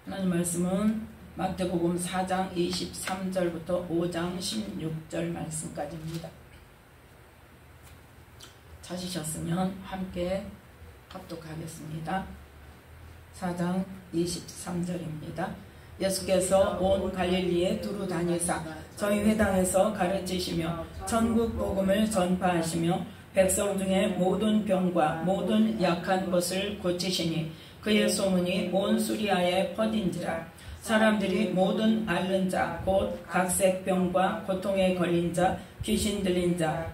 하나님 말씀은 마태복음 4장 23절부터 5장 16절 말씀까지입니다. 찾으셨으면 함께 합독하겠습니다. 4장 23절입니다. 예수께서 온 갈릴리에 두루 다니사 저희 회당에서 가르치시며 천국 복음을 전파하시며 백성 중에 모든 병과 모든 약한 것을 고치시니 그의 소문이 온 수리아에 퍼진지라. 사람들이 모든 앓는 자 곧 각색병과 고통에 걸린 자 귀신 들린 자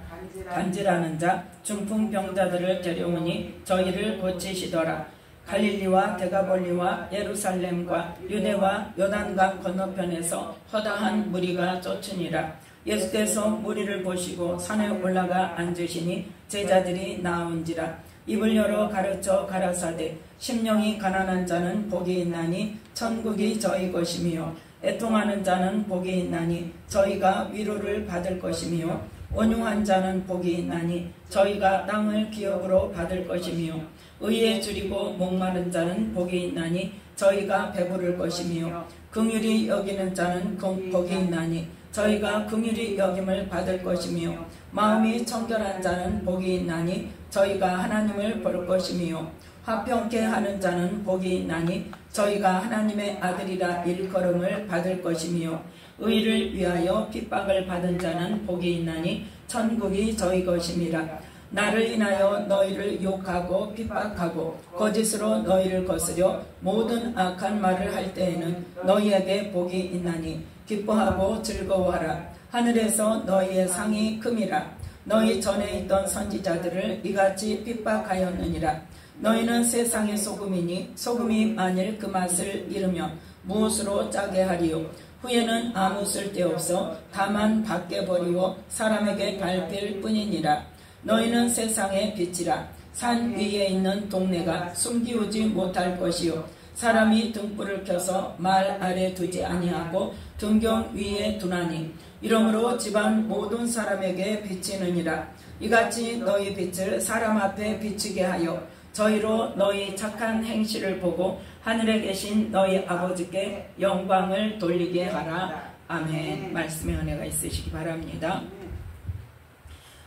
간질하는 자 중풍병자들을 데려오니 저희를 고치시더라. 갈릴리와 데가볼리와 예루살렘과 유대와 요단강 건너편에서 허다한 무리가 쫓으니라. 예수께서 무리를 보시고 산에 올라가 앉으시니 제자들이 나온지라. 입을 열어 가르쳐 가라사대 심령이 가난한 자는 복이 있나니 천국이 저희 것이며 애통하는 자는 복이 있나니 저희가 위로를 받을 것이며 온유한 자는 복이 있나니 저희가 땅을 기업으로 받을 것이며 의에 줄이고 목마른 자는 복이 있나니 저희가 배부를 것이며 긍휼히 여기는 자는 복이 있나니 저희가 긍휼히 여김을 받을 것이며 마음이 청결한 자는 복이 있나니 저희가 하나님을 볼 것이며 화평케 하는 자는 복이 있나니 저희가 하나님의 아들이라 일컬음을 받을 것이며 의를 위하여 핍박을 받은 자는 복이 있나니 천국이 저희 것임이라. 나를 인하여 너희를 욕하고 핍박하고 거짓으로 너희를 거스려 모든 악한 말을 할 때에는 너희에게 복이 있나니 기뻐하고 즐거워하라. 하늘에서 너희의 상이 큼이라. 너희 전에 있던 선지자들을 이같이 핍박하였느니라. 너희는 세상의 소금이니 소금이 만일 그 맛을 잃으면 무엇으로 짜게 하리요. 후에는 아무 쓸데없어 다만 밖에 버리고 사람에게 밟힐 뿐이니라. 너희는 세상의 빛이라. 산 위에 있는 동네가 숨기우지 못할 것이요 사람이 등불을 켜서 말 아래 두지 아니하고 등경 위에 두나니 이러므로 집안 모든 사람에게 비치느니라. 이같이 너희 빛을 사람 앞에 비치게 하여 저희로 너희 착한 행실을 보고 하늘에 계신 너희 아버지께 영광을 돌리게 하라. 아멘. 말씀의 은혜가 있으시기 바랍니다.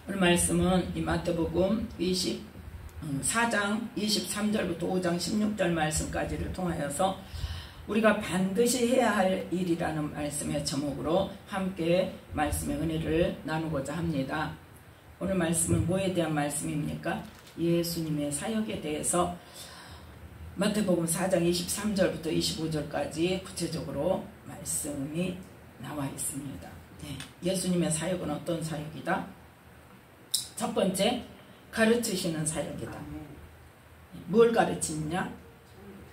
오늘 말씀은 이 마태복음 4장 23절부터 5장 16절 말씀까지를 통하여서 우리가 반드시 해야 할 일이라는 말씀의 제목으로 함께 말씀의 은혜를 나누고자 합니다. 오늘 말씀은 뭐에 대한 말씀입니까? 예수님의 사역에 대해서 마태복음 4장 23절부터 25절까지 구체적으로 말씀이 나와 있습니다. 예수님의 사역은 어떤 사역이다? 첫 번째, 가르치시는 사역이다. 뭘 가르치느냐?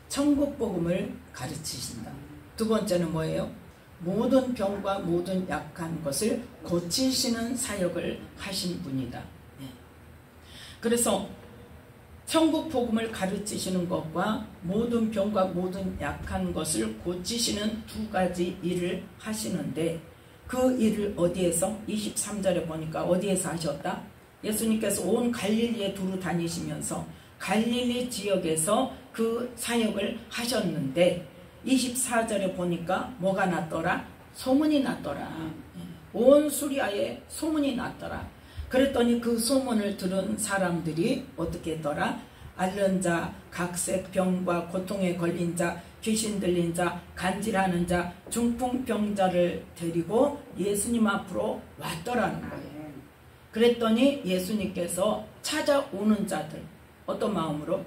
천국 복음을 가르치신다. 두 번째는 뭐예요? 모든 병과 모든 약한 것을 고치시는 사역을 하신 분이다. 그래서 천국 복음을 가르치시는 것과 모든 병과 모든 약한 것을 고치시는 두 가지 일을 하시는데 그 일을 어디에서? 23절에 보니까 어디에서 하셨다? 예수님께서 온 갈릴리에 두루 다니시면서 갈릴리 지역에서 그 사역을 하셨는데 24절에 보니까 뭐가 났더라? 소문이 났더라. 온 수리아에 소문이 났더라. 그랬더니 그 소문을 들은 사람들이 어떻게 했더라? 앓는 자, 각색병과 고통에 걸린 자, 귀신 들린 자, 간질하는 자, 중풍병자를 데리고 예수님 앞으로 왔더라는 거예요. 그랬더니 예수님께서 찾아오는 자들, 어떤 마음으로?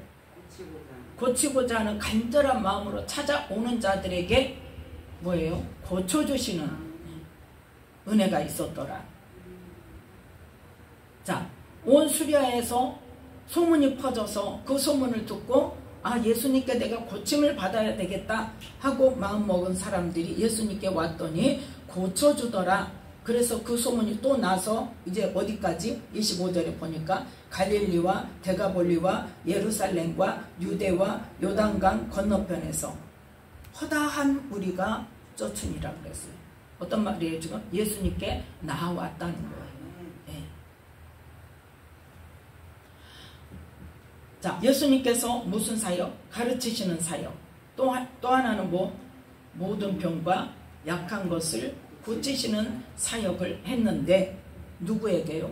고치고자 하는 간절한 마음으로 찾아오는 자들에게 뭐예요? 고쳐주시는 은혜가 있었더라. 자, 온 수리아에서 소문이 퍼져서 그 소문을 듣고 예수님께 내가 고침을 받아야 되겠다 하고 마음먹은 사람들이 예수님께 왔더니 고쳐주더라. 그래서 그 소문이 또 나서 이제 어디까지? 25절에 보니까 갈릴리와 데가볼리와 예루살렘과 유대와 요단강 건너편에서 허다한 무리가 쫓으니라 그랬어요. 어떤 말이에요? 지금 예수님께 나와왔다는 거예요. 자, 예수님께서 무슨 사역? 가르치시는 사역. 또 하나는 모든 병과 약한 것을 고치시는 사역을 했는데 누구에게요?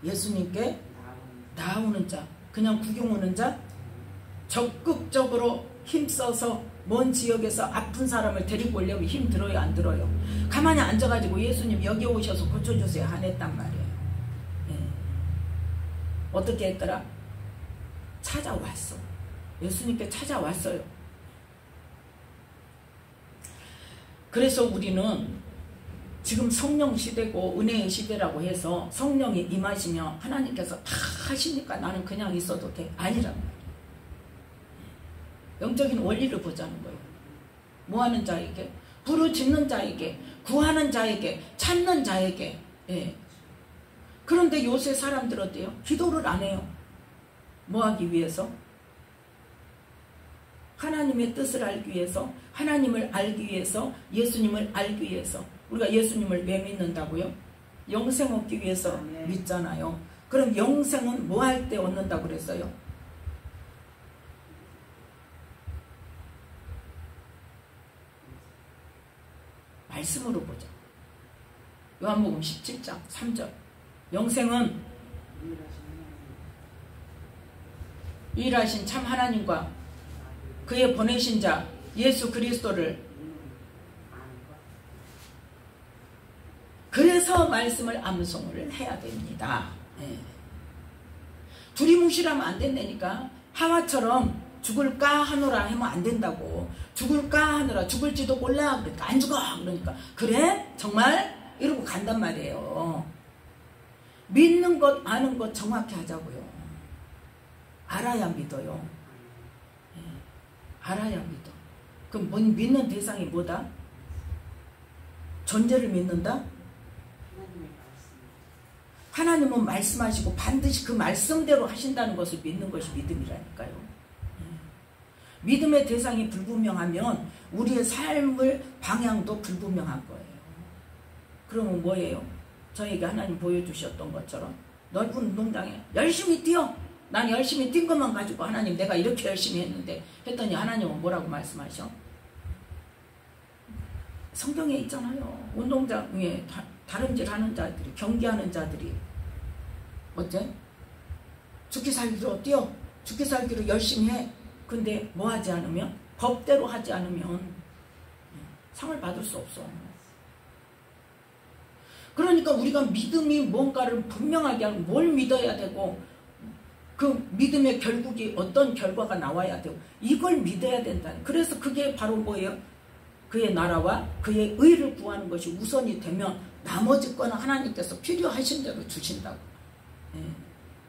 예수님께 나오는 자, 그냥 구경 오는 자, 적극적으로 힘써서 먼 지역에서 아픈 사람을 데리고 오려면 힘 들어요, 안 들어요? 가만히 앉아가지고 예수님 여기 오셔서 고쳐주세요 안 했단 말이에요. 예. 어떻게 했더라? 찾아왔어. 예수님께 찾아왔어요. 그래서 우리는 지금 성령 시대고 은혜의 시대라고 해서 성령이 임하시면 하나님께서 다 하시니까 나는 그냥 있어도 돼. 아니란 말이에요. 영적인 원리를 보자는 거예요. 뭐하는 자에게? 부르짖는 자에게, 구하는 자에게, 찾는 자에게. 예. 그런데 요새 사람들 어때요? 기도를 안 해요. 뭐하기 위해서? 하나님의 뜻을 알기 위해서, 하나님을 알기 위해서, 예수님을 알기 위해서. 우리가 예수님을 왜 믿는다고요? 영생 얻기 위해서 믿잖아요. 그럼 영생은 뭐 할 때 얻는다고 그랬어요? 말씀으로 보자. 요한복음 17장 3절. 영생은 일하신 참 하나님과 그의 보내신 자 예수 그리스도를, 그래서 말씀을 암송을 해야 됩니다. 네. 두리뭉실하면 안 된다니까. 하와처럼 죽을까 하노라 하면 안 된다고. 죽을까 하노라, 죽을지도 몰라 그러니까 안 죽어 그러니까 그래? 정말? 이러고 간단 말이에요. 믿는 것 아는 것 정확히 하자고요. 알아야 믿어요. 네. 알아야 믿어. 그럼 믿는 대상이 뭐다? 존재를 믿는다? 하나님은 말씀하시고 반드시 그 말씀대로 하신다는 것을 믿는 것이 믿음이라니까요. 믿음의 대상이 불분명하면 우리의 삶의 방향도 불분명한 거예요. 그러면 뭐예요? 저에게 하나님 보여주셨던 것처럼 넓은 운동장에 열심히 뛰어. 난 열심히 뛴 것만 가지고 하나님 내가 이렇게 열심히 했는데 했더니 하나님은 뭐라고 말씀하셔? 성경에 있잖아요. 운동장 위에 다른질 하는 자들이, 경기하는 자들이 어째? 죽기 살기로 뛰어. 죽기 살기로 열심히 해. 근데 뭐 하지 않으면? 법대로 하지 않으면 상을 받을 수 없어. 그러니까 우리가 믿음이 뭔가를 분명하게 하고 뭘 믿어야 되고 그 믿음의 결국이 어떤 결과가 나와야 되고 이걸 믿어야 된다. 그래서 그게 바로 뭐예요? 그의 나라와 그의 의를 구하는 것이 우선이 되면 나머지 거는 하나님께서 필요하신 대로 주신다고. 예.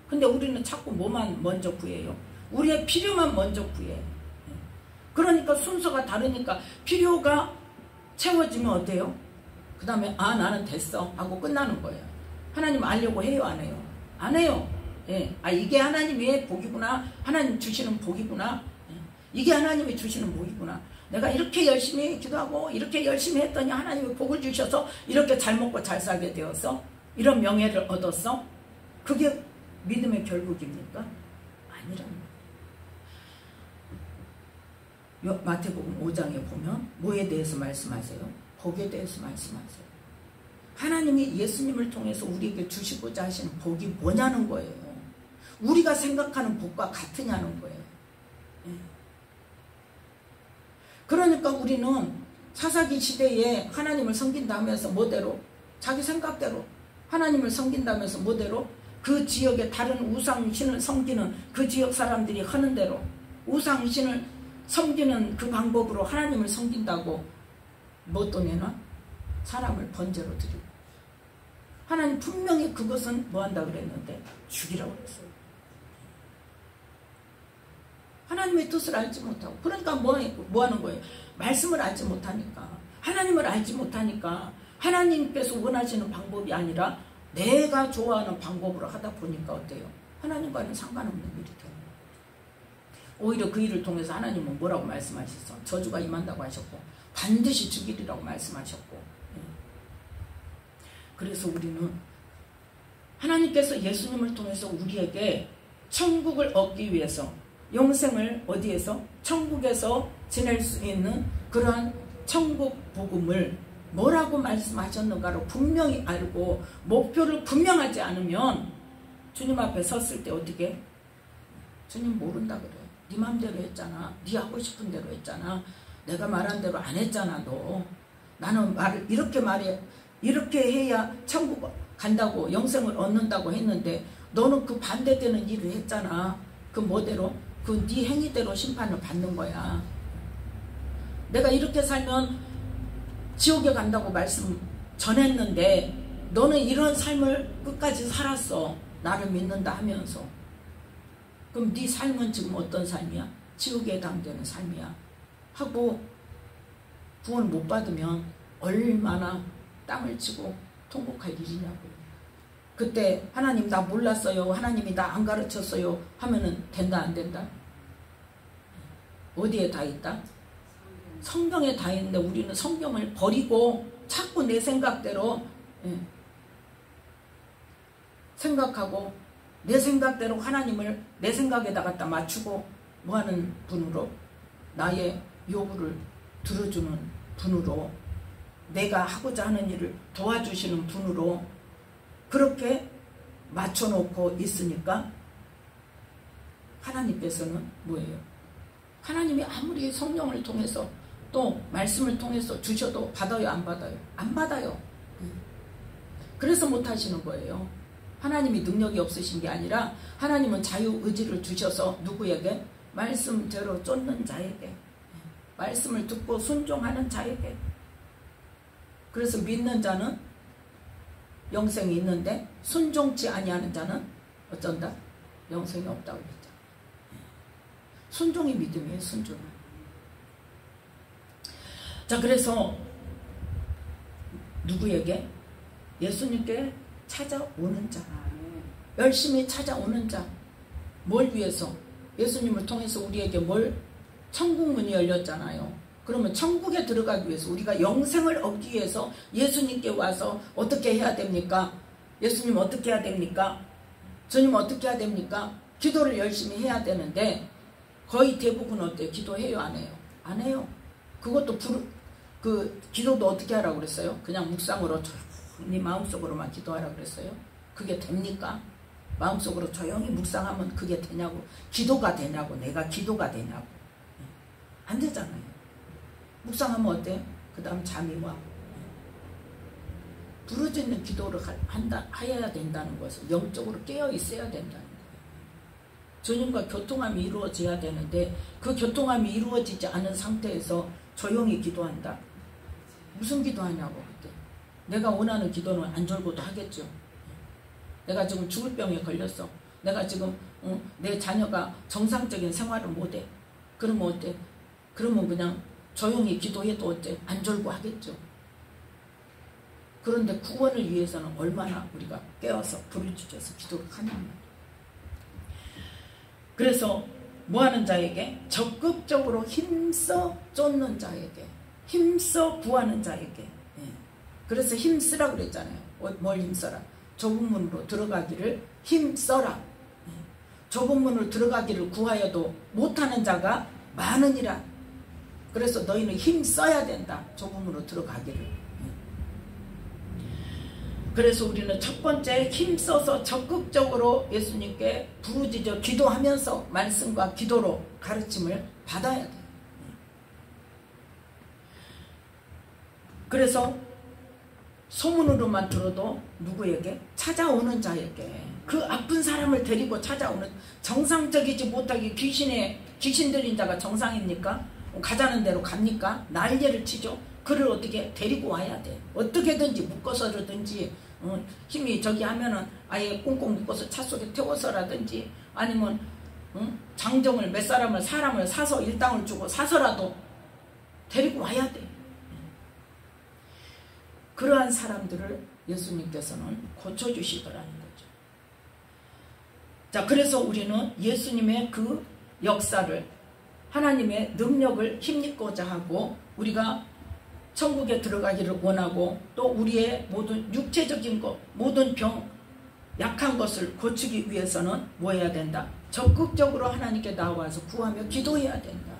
근데 우리는 자꾸 뭐만 먼저 구해요? 우리의 필요만 먼저 구해. 예. 그러니까 순서가 다르니까 필요가 채워지면 어때요? 그 다음에 아 나는 됐어 하고 끝나는 거예요. 하나님 알려고 해요 안 해요? 안 해요. 예. 아 이게 하나님의 복이구나. 하나님 주시는 복이구나. 예. 이게 하나님이 주시는 복이구나. 내가 이렇게 열심히 기도하고 이렇게 열심히 했더니 하나님이 복을 주셔서 이렇게 잘 먹고 잘 살게 되었어. 이런 명예를 얻었어. 그게 믿음의 결국입니까? 아니란 말이에요. 마태복음 5장에 보면 뭐에 대해서 말씀하세요? 복에 대해서 말씀하세요. 하나님이 예수님을 통해서 우리에게 주시고자 하시는 복이 뭐냐는 거예요. 우리가 생각하는 복과 같으냐는 거예요. 그러니까 우리는 사사기 시대에 하나님을 섬긴다면서 뭐대로? 자기 생각대로 하나님을 섬긴다면서 뭐대로? 그 지역의 다른 우상신을 섬기는 그 지역 사람들이 하는 대로 우상신을 섬기는 그 방법으로 하나님을 섬긴다고 뭣도 내나? 사람을 번제로 드리고. 하나님 분명히 그것은 뭐한다 그랬는데 죽이라고 그랬어요. 하나님의 뜻을 알지 못하고. 그러니까 뭐 하는 거예요? 말씀을 알지 못하니까, 하나님을 알지 못하니까 하나님께서 원하시는 방법이 아니라 내가 좋아하는 방법으로 하다 보니까 어때요? 하나님과는 상관없는 일이 돼요. 오히려 그 일을 통해서 하나님은 뭐라고 말씀하셨어? 저주가 임한다고 하셨고 반드시 죽이리라고 말씀하셨고. 그래서 우리는 하나님께서 예수님을 통해서 우리에게 천국을 얻기 위해서 영생을 어디에서? 천국에서 지낼 수 있는 그러한 천국 복음을 뭐라고 말씀하셨는가를 분명히 알고 목표를 분명하지 않으면 주님 앞에 섰을 때 어떻게? 주님 모른다 그래. 네 맘대로 했잖아. 네 하고 싶은 대로 했잖아. 내가 말한 대로 안 했잖아 너. 나는 말을 이렇게 해야 천국 간다고 영생을 얻는다고 했는데 너는 그 반대되는 일을 했잖아. 그 뭐대로? 그 네 행위대로 심판을 받는 거야. 내가 이렇게 살면 지옥에 간다고 말씀 전했는데 너는 이런 삶을 끝까지 살았어. 나를 믿는다 하면서. 그럼 네 삶은 지금 어떤 삶이야? 지옥에 해당되는 삶이야. 하고 구원 못 받으면 얼마나 땅을 치고 통곡할 일이냐고요. 그때 하나님 나 몰랐어요. 하나님이 나 안 가르쳤어요. 하면은 된다 안 된다? 어디에 다 있다? 성경에 다 있는데 우리는 성경을 버리고 자꾸 내 생각대로 생각하고 내 생각대로 하나님을 내 생각에다 갖다 맞추고 뭐하는 분으로? 나의 요구를 들어주는 분으로, 내가 하고자 하는 일을 도와주시는 분으로 그렇게 맞춰놓고 있으니까 하나님께서는 뭐예요? 하나님이 아무리 성령을 통해서 또 말씀을 통해서 주셔도 받아요 안 받아요? 안 받아요. 그래서 못하시는 거예요. 하나님이 능력이 없으신 게 아니라 하나님은 자유의지를 주셔서 누구에게? 말씀대로 쫓는 자에게, 말씀을 듣고 순종하는 자에게. 그래서 믿는 자는 영생이 있는데 순종치 아니하는 자는 어쩐다? 영생이 없다고 그랬죠. 순종이 믿음이에요. 순종은. 자, 그래서 누구에게? 예수님께 찾아오는 자, 열심히 찾아오는 자. 뭘 위해서? 예수님을 통해서 우리에게 뭘? 천국문이 열렸잖아요. 그러면 천국에 들어가기 위해서 우리가 영생을 얻기 위해서 예수님께 와서 어떻게 해야 됩니까? 예수님 어떻게 해야 됩니까? 주님 어떻게 해야 됩니까? 기도를 열심히 해야 되는데 거의 대부분 어때요? 기도해요 안 해요? 안 해요. 그것도 기도도 어떻게 하라고 그랬어요? 그냥 묵상으로 조용히 마음속으로만 기도하라고 그랬어요? 그게 됩니까? 마음속으로 조용히 묵상하면 그게 되냐고. 기도가 되냐고. 내가 기도가 되냐고. 안 되잖아요. 묵상하면 어때? 그 다음 잠이 와. 부르짖는 기도를 해야 된다는 것은 영적으로 깨어 있어야 된다는 거예요. 주님과 교통함이 이루어져야 되는데 그 교통함이 이루어지지 않은 상태에서 조용히 기도한다? 무슨 기도하냐고. 그때 내가 원하는 기도는 안 졸고도 하겠죠. 내가 지금 죽을 병에 걸렸어. 내가 지금 내 자녀가 정상적인 생활을 못해. 그러면 어때? 그러면 그냥 조용히 기도해도 어때? 안 졸고 하겠죠. 그런데 구원을 위해서는 얼마나 우리가 깨어서 부르짖어서 기도를 하냐면. 그래서 뭐하는 자에게? 적극적으로 힘써 쫓는 자에게, 힘써 구하는 자에게. 그래서 힘쓰라고 그랬잖아요. 뭘 힘써라? 좁은 문으로 들어가기를 힘써라. 좁은 문으로 들어가기를 구하여도 못하는 자가 많으니라. 그래서 너희는 힘써야 된다. 좁은 문으로 들어가기를. 그래서 우리는 첫 번째 힘써서 적극적으로 예수님께 부르짖어 기도하면서 말씀과 기도로 가르침을 받아야 돼요. 그래서 소문으로만 들어도 누구에게? 찾아오는 자에게. 그 아픈 사람을 데리고 찾아오는, 정상적이지 못하게 귀신 들린 자가 정상입니까? 가자는 대로 갑니까? 난리를 치죠. 그를 어떻게 데리고 와야 돼. 어떻게든지 묶어서라든지 힘이 저기 하면은 아예 꽁꽁 묶어서 차 속에 태워서라든지 아니면 장정을 몇 사람을 사서 일당을 주고 사서라도 데리고 와야 돼. 그러한 사람들을 예수님께서는 고쳐주시더라는 거죠. 자, 그래서 우리는 예수님의 그 역사를, 하나님의 능력을 힘입고자 하고 우리가 천국에 들어가기를 원하고 또 우리의 모든 육체적인 것, 모든 병, 약한 것을 고치기 위해서는 뭐 해야 된다? 적극적으로 하나님께 나와서 구하며 기도해야 된다.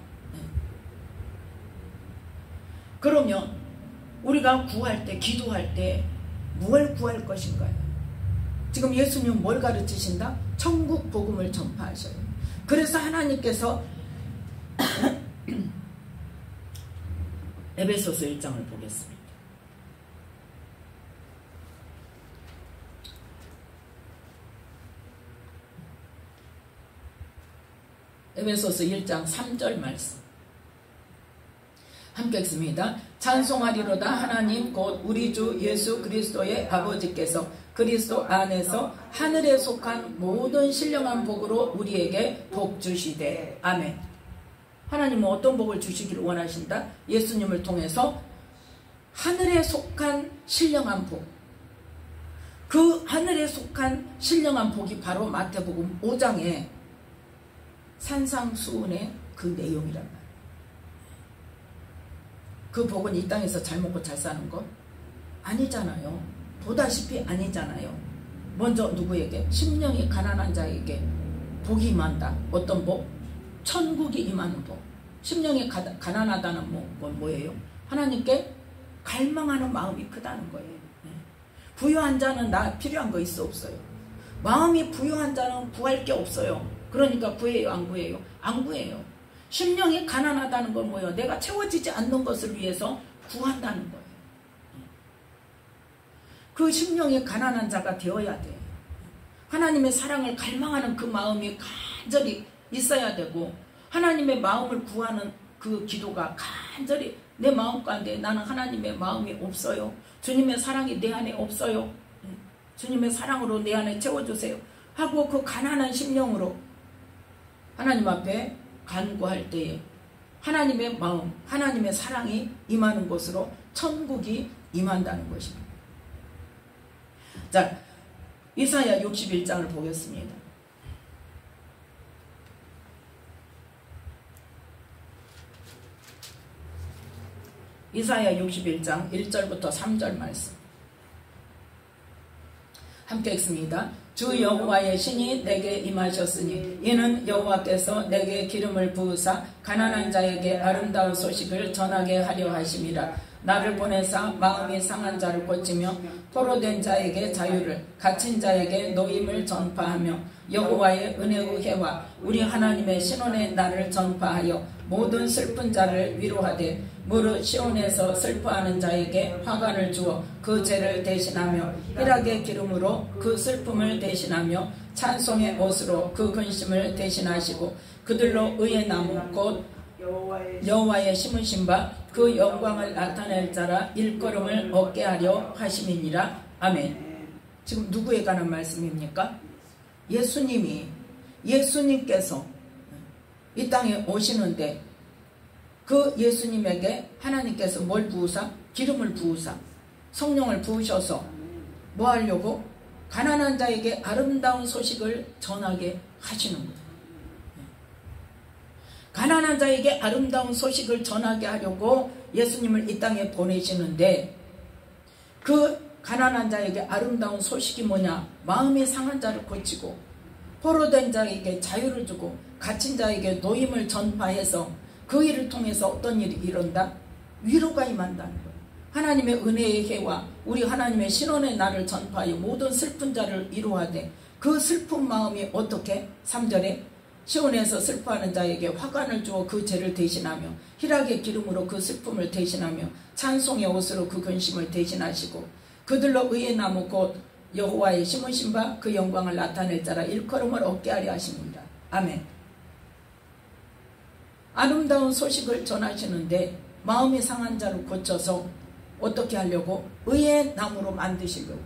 그러면 우리가 구할 때, 기도할 때 뭘 구할 것인가요? 지금 예수님은 뭘 가르치신다? 천국 복음을 전파하셔요. 그래서 하나님께서 에베소서 1장을 보겠습니다. 에베소서 1장 3절 말씀 함께 읽습니다. 찬송하리로다 하나님 곧 우리 주 예수 그리스도의 아버지께서 그리스도 안에서 하늘에 속한 모든 신령한 복으로 우리에게 복 주시되. 아멘. 하나님은 어떤 복을 주시기를 원하신다? 예수님을 통해서 하늘에 속한 신령한 복. 그 하늘에 속한 신령한 복이 바로 마태복음 5장의 산상수훈의 그 내용이란 말이에요. 그 복은 이 땅에서 잘 먹고 잘 사는 것? 아니잖아요. 보다시피 아니잖아요. 먼저 누구에게? 심령이 가난한 자에게 복이 임한다. 어떤 복? 천국이 임하는 복. 심령이 가난하다는 건 뭐예요? 하나님께 갈망하는 마음이 크다는 거예요. 부유한 자는 나 필요한 거 있어 없어요? 마음이 부유한 자는 구할 게 없어요. 그러니까 구해요 안 구해요? 안 구해요. 심령이 가난하다는 건 뭐예요? 내가 채워지지 않는 것을 위해서 구한다는 거예요. 그 심령이 가난한 자가 되어야 돼요. 하나님의 사랑을 갈망하는 그 마음이 간절히 있어야 되고, 하나님의 마음을 구하는 그 기도가 간절히 내 마음 가운데 나는 하나님의 마음이 없어요. 주님의 사랑이 내 안에 없어요. 주님의 사랑으로 내 안에 채워주세요. 하고 그 가난한 심령으로 하나님 앞에 간구할 때에 하나님의 마음, 하나님의 사랑이 임하는 곳으로 천국이 임한다는 것입니다. 자, 이사야 61장을 보겠습니다. 이사야 61장 1절부터 3절 말씀 함께 읽습니다. 주 여호와의 신이 내게 임하셨으니 이는 여호와께서 내게 기름을 부으사 가난한 자에게 아름다운 소식을 전하게 하려 하심이라. 나를 보내사 마음이 상한 자를 고치며 포로된 자에게 자유를, 갇힌 자에게 노임을 전파하며 여호와의 은혜의 해와 우리 하나님의 신원의 날을 전파하여 모든 슬픈 자를 위로하되 무릇 시온에서 슬퍼하는 자에게 화관을 주어 그 죄를 대신하며 희락의 기름으로 그 슬픔을 대신하며 찬송의 옷으로 그 근심을 대신하시고 그들로 의의 나무 곧 여호와의 심으신 바 그 영광을 나타낼 자라 일걸음을 얻게 하려 하심이니라. 아멘. 지금 누구에 관한 말씀입니까? 예수님께서 이 땅에 오시는데 그 예수님에게 하나님께서 뭘 부으사? 기름을 부으사 성령을 부으셔서 뭐 하려고? 가난한 자에게 아름다운 소식을 전하게 하시는 거예요. 가난한 자에게 아름다운 소식을 전하게 하려고 예수님을 이 땅에 보내시는데, 그 가난한 자에게 아름다운 소식이 뭐냐? 마음이 상한 자를 고치고 포로된 자에게 자유를 주고 갇힌 자에게 노임을 전파해서 그 일을 통해서 어떤 일이 일어난다? 위로가 임한다는 거예요. 하나님의 은혜의 해와 우리 하나님의 신원의 날을 전파하여 모든 슬픈 자를 위로하되 그 슬픈 마음이 어떻게? 3절에 시온에서 슬퍼하는 자에게 화관을 주어 그 죄를 대신하며 희락의 기름으로 그 슬픔을 대신하며 찬송의 옷으로 그 근심을 대신하시고 그들로 의의 나무 곧 여호와의 심으신 바 그 영광을 나타낼 자라 일컬음을 얻게 하려 하십니다. 아멘. 아름다운 소식을 전하시는데 마음이 상한 자를 고쳐서 어떻게 하려고? 의의 나무로 만드시려고.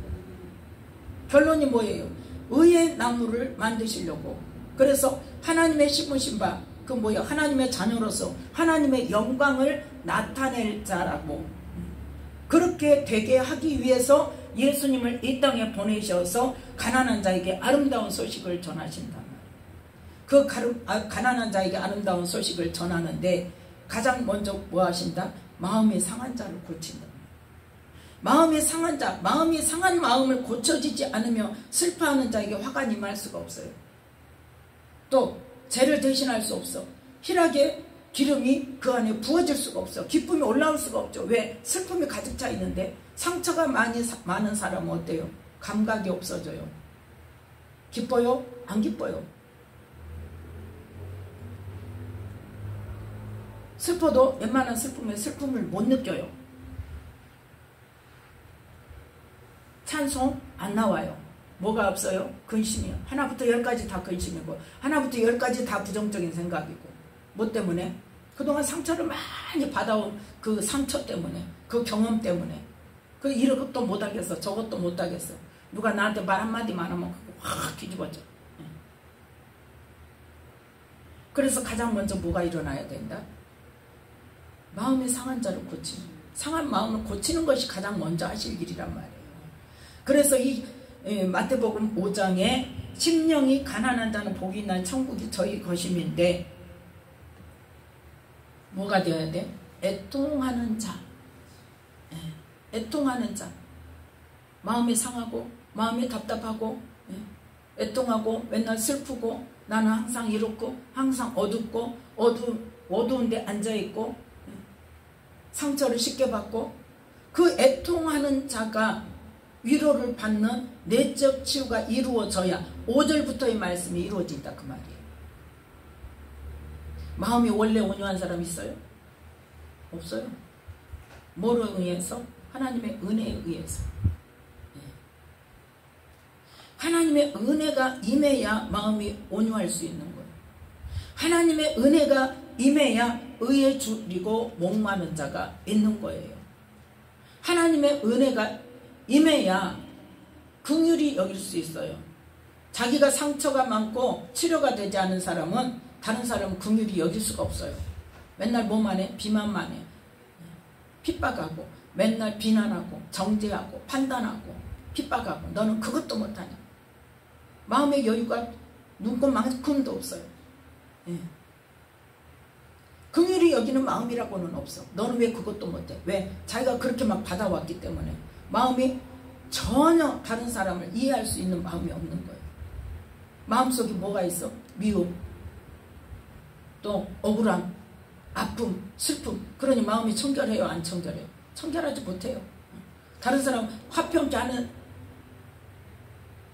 결론이 뭐예요? 의의 나무를 만드시려고. 그래서 하나님의 심으신 바, 그 뭐예요? 하나님의 자녀로서 하나님의 영광을 나타낼 자라고. 그렇게 되게 하기 위해서 예수님을 이 땅에 보내셔서 가난한 자에게 아름다운 소식을 전하신다. 그 가난한 자에게 아름다운 소식을 전하는데 가장 먼저 뭐 하신다? 마음이 상한 자를 고친다. 마음이 상한 자, 마음이 상한 마음을 고쳐지지 않으며 슬퍼하는 자에게 화가 임할 수가 없어요. 또 죄를 대신할 수 없어. 희락의 기름이 그 안에 부어질 수가 없어. 기쁨이 올라올 수가 없죠. 왜? 슬픔이 가득 차 있는데. 상처가 많은 사람은 어때요? 감각이 없어져요. 기뻐요? 안 기뻐요. 슬퍼도 웬만한 슬픔을 못 느껴요. 찬송 안 나와요. 뭐가 없어요? 근심이요. 하나부터 10까지 다 근심이고 하나부터 10까지 다 부정적인 생각이고. 뭐 때문에? 그동안 상처를 많이 받아온 그 상처 때문에, 그 경험 때문에. 그 이것도 못하겠어, 저것도 못하겠어. 누가 나한테 말 한마디만 하면 확 뒤집어져. 그래서 가장 먼저 뭐가 일어나야 된다? 마음이 상한 자를 고치는, 상한 마음을 고치는 것이 가장 먼저 하실 일이란 말이에요. 그래서 이 마태복음 5장에 심령이 가난한 자는 복이 있나니 천국이 저희 것임인데 뭐가 되어야 돼? 애통하는 자. 애통하는 자. 마음이 상하고 마음이 답답하고 애통하고 맨날 슬프고 나는 항상 이렇고 항상 어둡고 어두운 데 앉아있고 상처를 쉽게 받고 그 애통하는 자가 위로를 받는 내적 치유가 이루어져야 5절부터의 말씀이 이루어진다 그 말이에요. 마음이 원래 온유한 사람 있어요? 없어요. 뭐로 의해서? 하나님의 은혜에 의해서. 하나님의 은혜가 임해야 마음이 온유할 수 있는 거예요. 하나님의 은혜가 임해야 의에 줄이고 목마른 자가 있는 거예요. 하나님의 은혜가 임해야 긍휼히 여길 수 있어요. 자기가 상처가 많고 치료가 되지 않은 사람은 다른 사람은 긍휼히 여길 수가 없어요. 맨날 뭐만 해? 비만만 해. 핍박하고 맨날 비난하고 정죄하고 판단하고 핍박하고 너는 그것도 못하냐. 마음의 여유가 눈꽃만큼도 없어요. 긍휼히 여기는 마음이라고는 없어. 너는 왜 그것도 못해? 왜? 자기가 그렇게 막 받아왔기 때문에 마음이 전혀 다른 사람을 이해할 수 있는 마음이 없는 거예요. 마음속에 뭐가 있어? 미움, 또 억울함, 아픔, 슬픔. 그러니 마음이 청결해요? 안 청결해요? 청결하지 못해요. 다른 사람 화평케 하는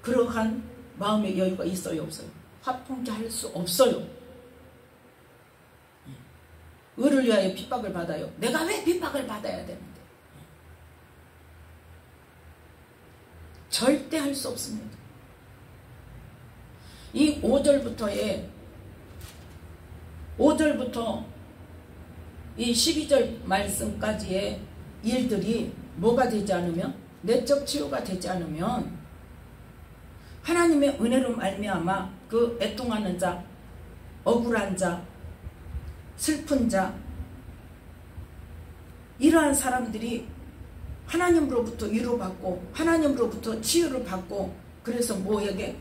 그러한 마음의 여유가 있어요? 없어요? 화평케 할 수 없어요. 의를 위하여 핍박을 받아요. 내가 왜 핍박을 받아야 되는데? 절대 할 수 없습니다. 이 5절부터 이 12절 말씀까지의 일들이 뭐가 되지 않으면, 내적 치유가 되지 않으면 하나님의 은혜로 말미암아 그 애통하는 자, 억울한 자, 슬픈 자, 이러한 사람들이 하나님으로부터 위로받고 하나님으로부터 치유를 받고, 그래서 뭐에게?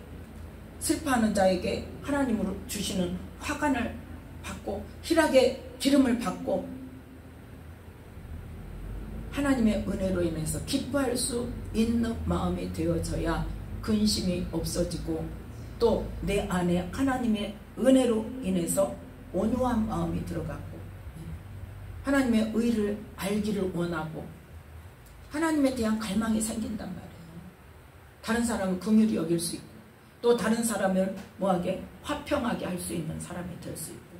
슬퍼하는 자에게 하나님으로 주시는 화관을 받고 희락의 기름을 받고 하나님의 은혜로 인해서 기뻐할 수 있는 마음이 되어져야 근심이 없어지고 또 내 안에 하나님의 은혜로 인해서 온유한 마음이 들어가고 하나님의 의를 알기를 원하고 하나님에 대한 갈망이 생긴단 말이에요. 다른 사람은 긍휼히 여길 수 있고 또 다른 사람을 뭐하게? 화평하게 할 수 있는 사람이 될 수 있고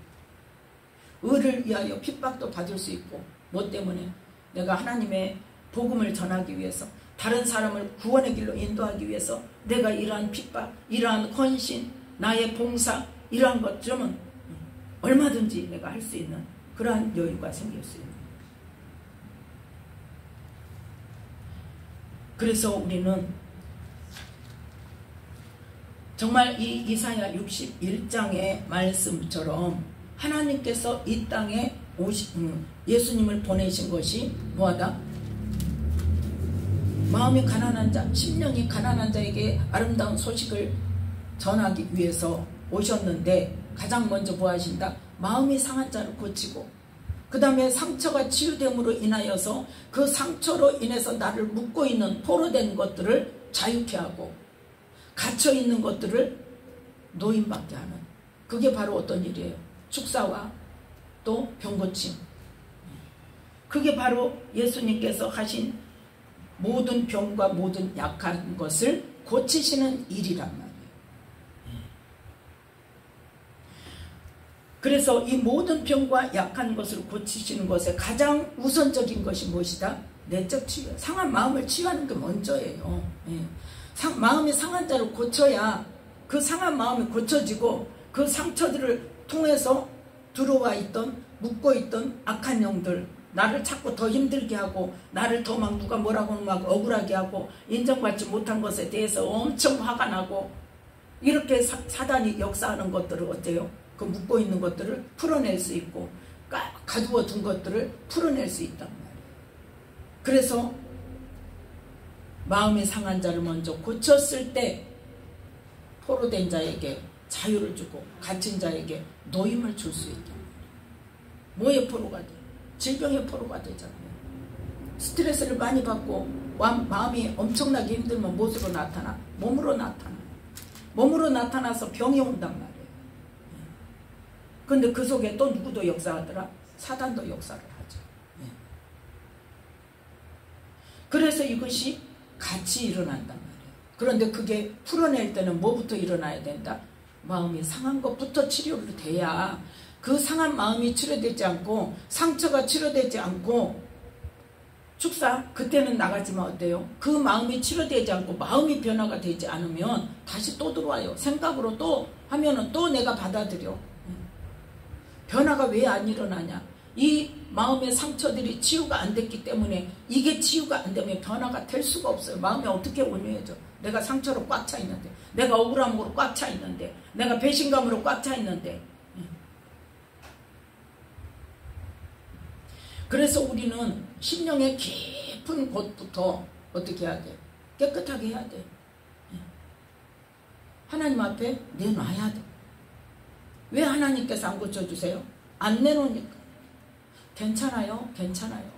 의를 위하여 핍박도 받을 수 있고 뭐 때문에? 내가 하나님의 복음을 전하기 위해서 다른 사람을 구원의 길로 인도하기 위해서 내가 이러한 핍박, 이러한 헌신, 나의 봉사 이러한 것들은 얼마든지 내가 할 수 있는 그러한 여유가 생길 수 있는. 그래서 우리는 정말 이 이사야 61장의 말씀처럼 하나님께서 이 땅에 예수님을 보내신 것이 뭐하다? 마음이 가난한 자, 심령이 가난한 자에게 아름다운 소식을 전하기 위해서 오셨는데 가장 먼저 뭐 하신다? 마음이 상한 자를 고치고 그 다음에 상처가 치유됨으로 인하여서 그 상처로 인해서 나를 묶고 있는 포로된 것들을 자유케 하고 갇혀있는 것들을 노임받게 하는 그게 바로 어떤 일이에요? 축사와 또 병고침. 그게 바로 예수님께서 하신 모든 병과 모든 약한 것을 고치시는 일이란 말이에요. 그래서 이 모든 병과 약한 것을 고치시는 것에 가장 우선적인 것이 무엇이다? 내적 치유. 상한 마음을 치유하는 게 먼저예요. 마음이 상한 자를 고쳐야 그 상한 마음이 고쳐지고 그 상처들을 통해서 들어와 있던 묻고 있던 악한 영들, 나를 자꾸 더 힘들게 하고 나를 더 막 누가 뭐라고 막 억울하게 하고 인정받지 못한 것에 대해서 엄청 화가 나고 이렇게 사단이 역사하는 것들을 어때요? 그 묻고 있는 것들을 풀어낼 수 있고 가두어 둔 것들을 풀어낼 수 있단 말이에요. 그래서 마음이 상한 자를 먼저 고쳤을 때 포로된 자에게 자유를 주고 갇힌 자에게 노임을 줄 수 있단 말이에요. 뭐의 포로가 돼? 질병의 포로가 되잖아요. 스트레스를 많이 받고 마음이 엄청나게 힘들면 무엇으로 나타나? 몸으로 나타나. 몸으로 나타나서 병이 온단 말이에요. 근데 그 속에 또 누구도 역사하더라? 사단도 역사를 하죠. 그래서 이것이 같이 일어난단 말이에요. 그런데 그게 풀어낼 때는 뭐부터 일어나야 된다? 마음이 상한 것부터 치료를 돼야 그 상한 마음이 치료되지 않고 상처가 치료되지 않고 축사 그때는 나가지만 어때요? 그 마음이 치료되지 않고 마음이 변화가 되지 않으면 다시 또 들어와요. 생각으로 또 하면은 또 내가 받아들여. 변화가 왜 안 일어나냐? 이 마음의 상처들이 치유가 안 됐기 때문에 이게 치유가 안 되면 변화가 될 수가 없어요. 마음이 어떻게 온유해져? 내가 상처로 꽉 차 있는데, 내가 억울함으로 꽉 차 있는데, 내가 배신감으로 꽉 차 있는데. 그래서 우리는 심령의 깊은 곳부터 어떻게 해야 돼? 깨끗하게 해야 돼. 하나님 앞에 내놔야 돼. 왜 하나님께서 안 고쳐주세요? 안 내놓으니까. 괜찮아요. 괜찮아요.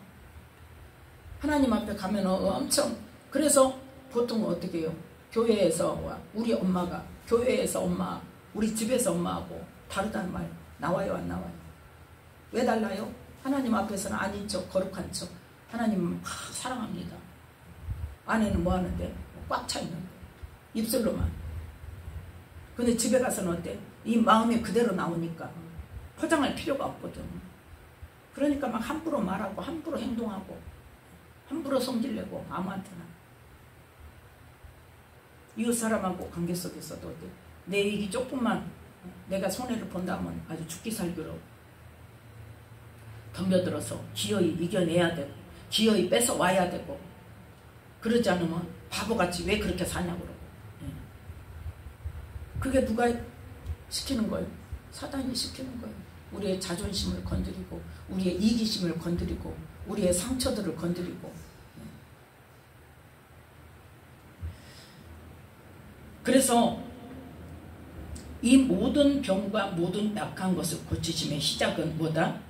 하나님 앞에 가면 엄청. 그래서 보통 어떻게 해요? 교회에서 우리 엄마가 교회에서 엄마, 우리 집에서 엄마하고 다르다는 말 나와요? 안 나와요? 왜 달라요? 하나님 앞에서는 아닌 척, 거룩한 척. 하나님 사랑합니다. 안에는 뭐 하는데? 꽉 차 있는데. 입술로만. 근데 집에 가서는 어때? 이 마음이 그대로 나오니까 포장할 필요가 없거든. 그러니까 막 함부로 말하고 함부로 행동하고 함부로 성질내고 아무한테나. 이웃 사람하고 관계 속에서도 어때? 내 얘기 조금만 내가 손해를 본다면 아주 죽기 살기로 덤벼들어서 기어이 이겨내야 되고 기어이 뺏어와야 되고 그러지 않으면 바보같이 왜 그렇게 사냐고 그러고. 그게 누가 시키는 거예요? 사단이 시키는 거예요. 우리의 자존심을 건드리고 우리의 이기심을 건드리고 우리의 상처들을 건드리고. 그래서 이 모든 병과 모든 약한 것을 고치심의 시작은 뭐다?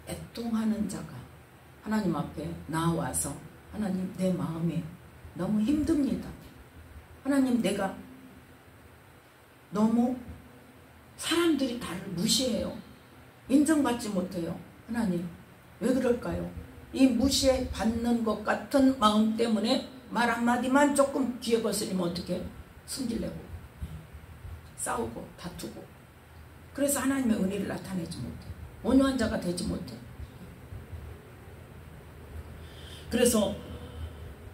애통하는 자가 하나님 앞에 나와서 하나님 내 마음이 너무 힘듭니다. 하나님 내가 너무 사람들이 나를 무시해요. 인정받지 못해요. 하나님 왜 그럴까요? 이 무시받는 것 같은 마음 때문에 말 한마디만 조금 귀에 거스리면 어떻게 숨길래고 싸우고 다투고 그래서 하나님의 은혜를 나타내지 못해. 온유한 자가 되지 못해. 그래서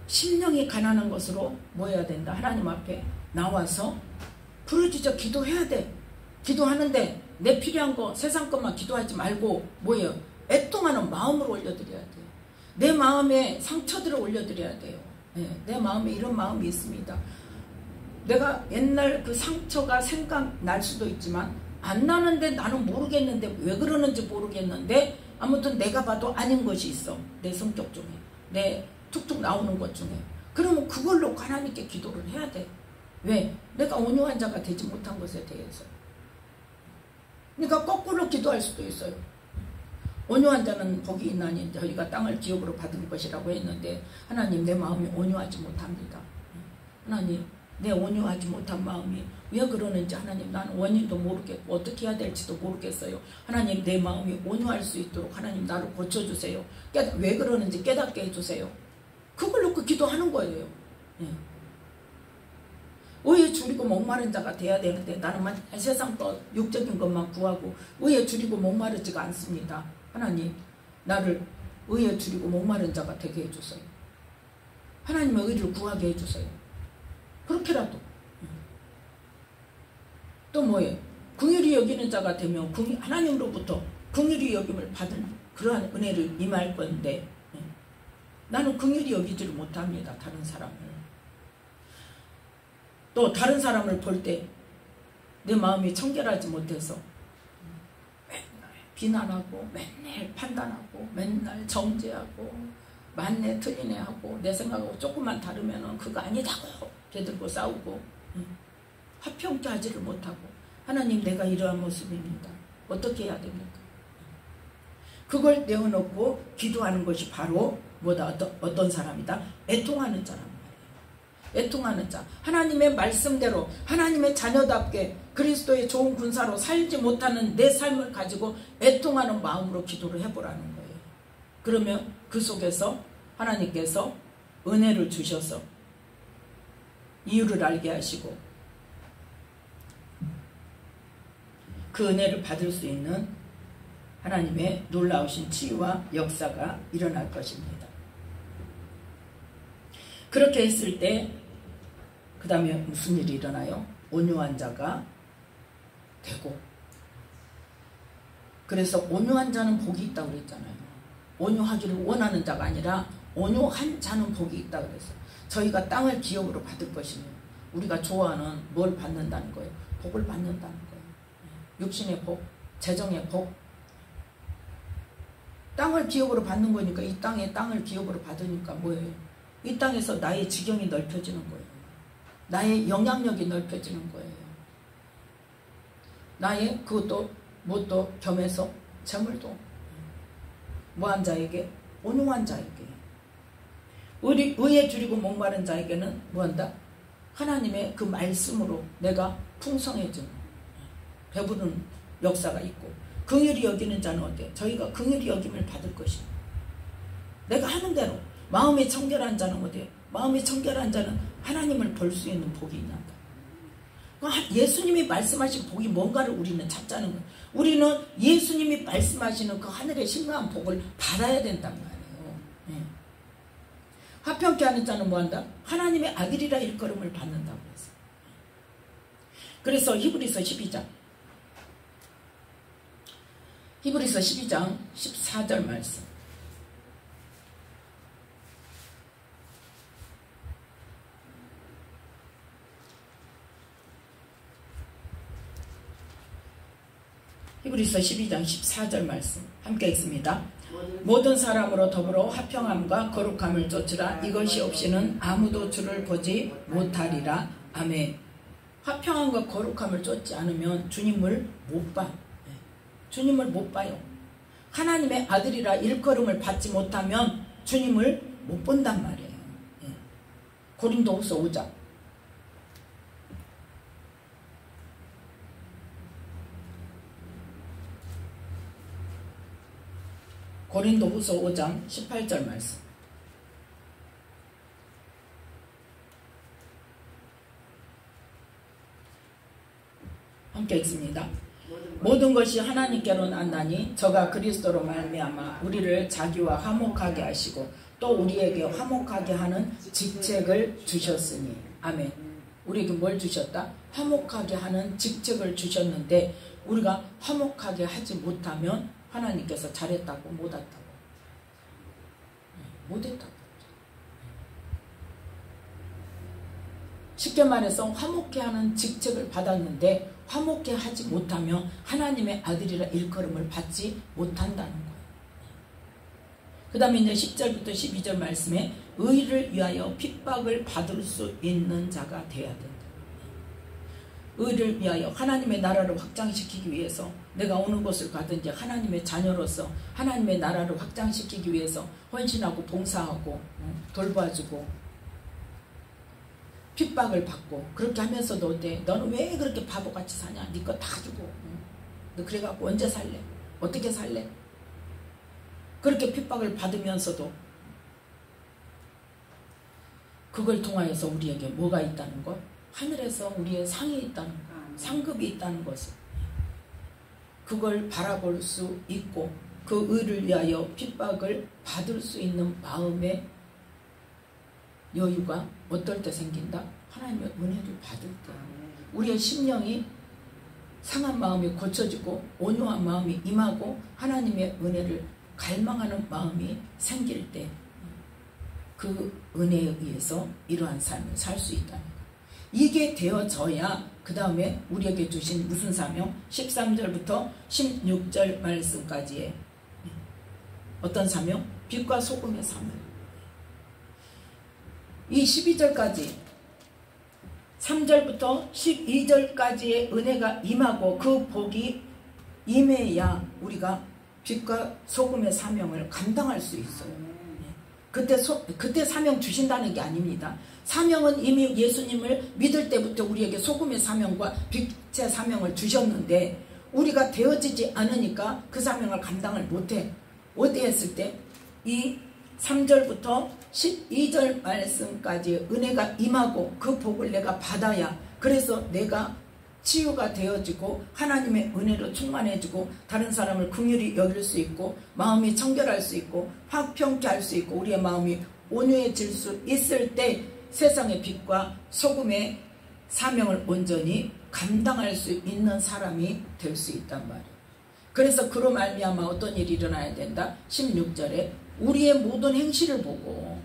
심령이 가난한 것으로 뭐 해야 된다? 하나님 앞에 나와서 부르짖어 기도해야 돼. 기도하는데 내 필요한 거 세상 것만 기도하지 말고 뭐예요? 애통하는 마음으로 올려드려야 돼요. 내 마음에 상처들을 올려드려야 돼요. 내 마음에 이런 마음이 있습니다. 내가 옛날 그 상처가 생각날 수도 있지만 안 나는데 나는 모르겠는데 왜 그러는지 모르겠는데 아무튼 내가 봐도 아닌 것이 있어. 내 성격 중에. 내 툭툭 나오는 것 중에. 그러면 그걸로 하나님께 기도를 해야 돼. 왜? 내가 온유한 자가 되지 못한 것에 대해서. 그러니까 거꾸로 기도할 수도 있어요. 온유한 자는 복이 있나니 저희가 땅을 기업으로 받은 것이라고 했는데 하나님 내 마음이 온유하지 못합니다. 하나님 내 온유하지 못한 마음이 왜 그러는지 하나님 나는 원인도 모르겠고 어떻게 해야 될지도 모르겠어요. 하나님 내 마음이 온유할 수 있도록 하나님 나를 고쳐주세요. 왜 그러는지 깨닫게 해주세요. 그걸 놓고 기도하는 거예요. 예. 의에 줄이고 목마른 자가 돼야 되는데 나는 세상 것 육적인 것만 구하고 의에 줄이고 목마르지가 않습니다. 하나님 나를 의에 줄이고 목마른 자가 되게 해주세요. 하나님의 의를 구하게 해주세요. 그렇게라도. 또 뭐예요? 긍휼히 여기는 자가 되면 하나님으로부터 긍휼히 여김을 받은 그러한 은혜를 임할 건데 나는 긍휼히 여기지를 못합니다. 다른 사람을. 또 다른 사람을 볼 때 내 마음이 청결하지 못해서 맨날 비난하고 맨날 판단하고 맨날 정죄하고 맞네 틀리네 하고 내 생각하고 조금만 다르면 그거 아니다고 대들고 싸우고 화평케 하지를 못하고 하나님 내가 이러한 모습입니다. 어떻게 해야 됩니까? 그걸 내어놓고 기도하는 것이 바로 뭐다? 어떤 사람이다? 애통하는 자란 말이에요. 애통하는 자. 하나님의 말씀대로 하나님의 자녀답게 그리스도의 좋은 군사로 살지 못하는 내 삶을 가지고 애통하는 마음으로 기도를 해보라는 거예요. 그러면 그 속에서 하나님께서 은혜를 주셔서 이유를 알게 하시고 그 은혜를 받을 수 있는 하나님의 놀라우신 치유와 역사가 일어날 것입니다. 그렇게 했을 때 그 다음에 무슨 일이 일어나요? 온유한 자가 되고 그래서 온유한 자는 복이 있다고 그랬잖아요. 온유하기를 원하는 자가 아니라 온유한 자는 복이 있다고 그랬어요. 저희가 땅을 기업으로 받을 것이며 우리가 좋아하는 뭘 받는다는 거예요? 복을 받는다는 거예요. 육신의 복, 재정의 복. 땅을 기업으로 받는 거니까 이 땅에 땅을 기업으로 받으니까 뭐예요? 이 땅에서 나의 지경이 넓혀지는 거예요. 나의 영향력이 넓혀지는 거예요. 나의 그것도 뭣도 겸해서 재물도 뭐한 자에게? 온유한 자에게. 의에 줄이고 목마른 자에게는 뭐한다? 하나님의 그 말씀으로 내가 풍성해지는 배부른 역사가 있고 긍휼히 여기는 자는 어때요? 저희가 긍휼히 여김을 받을 것입니다. 내가 하는 대로 마음이 청결한 자는 어때요? 마음이 청결한 자는 하나님을 볼 수 있는 복이 있는다. 예수님이 말씀하신 복이 뭔가를 우리는 찾자는 거예요. 우리는 예수님이 말씀하시는 그 하늘의 신령한 복을 받아야 된단 말이에요. 네. 화평케 하는 자는 뭐한다? 하나님의 아들이라 일컬음을 받는다고 했어요. 그래서 히브리서 12장 14절 말씀. 히브리서 12장 14절 말씀 함께 읽습니다. 모든 사람으로 더불어 화평함과 거룩함을 쫓으라. 이것이 없이는 아무도 주를 보지 못하리라. 아멘. 화평함과 거룩함을 쫓지 않으면 주님을 못 봐. 주님을 못 봐요. 하나님의 아들이라 일컬음을 받지 못하면 주님을 못 본단 말이에요. 고린도후서 5장 고린도후서 5장 18절 말씀. 함께 읽습니다. 모든 것이 하나님께로 난다니 저가 그리스도로 말미암아 우리를 자기와 화목하게 하시고 또 우리에게 화목하게 하는 직책을 주셨으니. 아멘. 우리에게 뭘 주셨다? 화목하게 하는 직책을 주셨는데 우리가 화목하게 하지 못하면 하나님께서 잘했다고 못했다고 못했다고. 쉽게 말해서 화목케 하는 직책을 받았는데 화목케 하지 못하면 하나님의 아들이라 일컬음을 받지 못한다는 거예요. 그 다음에 이제 10절부터 12절 말씀에 의를 위하여 핍박을 받을 수 있는 자가 되어야 된다. 의를 위하여 하나님의 나라를 확장시키기 위해서 내가 어느 곳을 가든지 하나님의 자녀로서 하나님의 나라를 확장시키기 위해서 헌신하고 봉사하고 돌봐주고 핍박을 받고 그렇게 하면서도 어때? 너는 왜 그렇게 바보같이 사냐? 네 거 다 주고 너 그래갖고 언제 살래? 어떻게 살래? 그렇게 핍박을 받으면서도 그걸 통하여서 우리에게 뭐가 있다는 것? 하늘에서 우리의 상이 있다는 것, 상급이 있다는 것을 그걸 바라볼 수 있고 그 의를 위하여 핍박을 받을 수 있는 마음의 여유가 어떨 때 생긴다? 하나님의 은혜를 받을 때 우리의 심령이 상한 마음이 고쳐지고 온유한 마음이 임하고 하나님의 은혜를 갈망하는 마음이 생길 때 그 은혜에 의해서 이러한 삶을 살 수 있다는 것. 이게 되어져야 그 다음에 우리에게 주신 무슨 사명? 13절부터 16절 말씀까지의 어떤 사명? 빛과 소금의 사명. 이 12절까지 3절부터 12절까지의 은혜가 임하고 그 복이 임해야 우리가 빛과 소금의 사명을 감당할 수 있어요. 그때 사명 주신다는 게 아닙니다. 사명은 이미 예수님을 믿을 때부터 우리에게 소금의 사명과 빛의 사명을 주셨는데 우리가 되어지지 않으니까 그 사명을 감당을 못해. 어디 했을 때? 이 3절부터 12절 말씀까지 은혜가 임하고 그 복을 내가 받아야 그래서 내가 치유가 되어지고 하나님의 은혜로 충만해지고 다른 사람을 긍휼히 여길 수 있고 마음이 청결할 수 있고 화평케 할 수 있고 우리의 마음이 온유해질 수 있을 때 세상의 빛과 소금의 사명을 온전히 감당할 수 있는 사람이 될 수 있단 말이에요. 그래서 그로 말미암아 어떤 일이 일어나야 된다? 16절에 우리의 모든 행실을 보고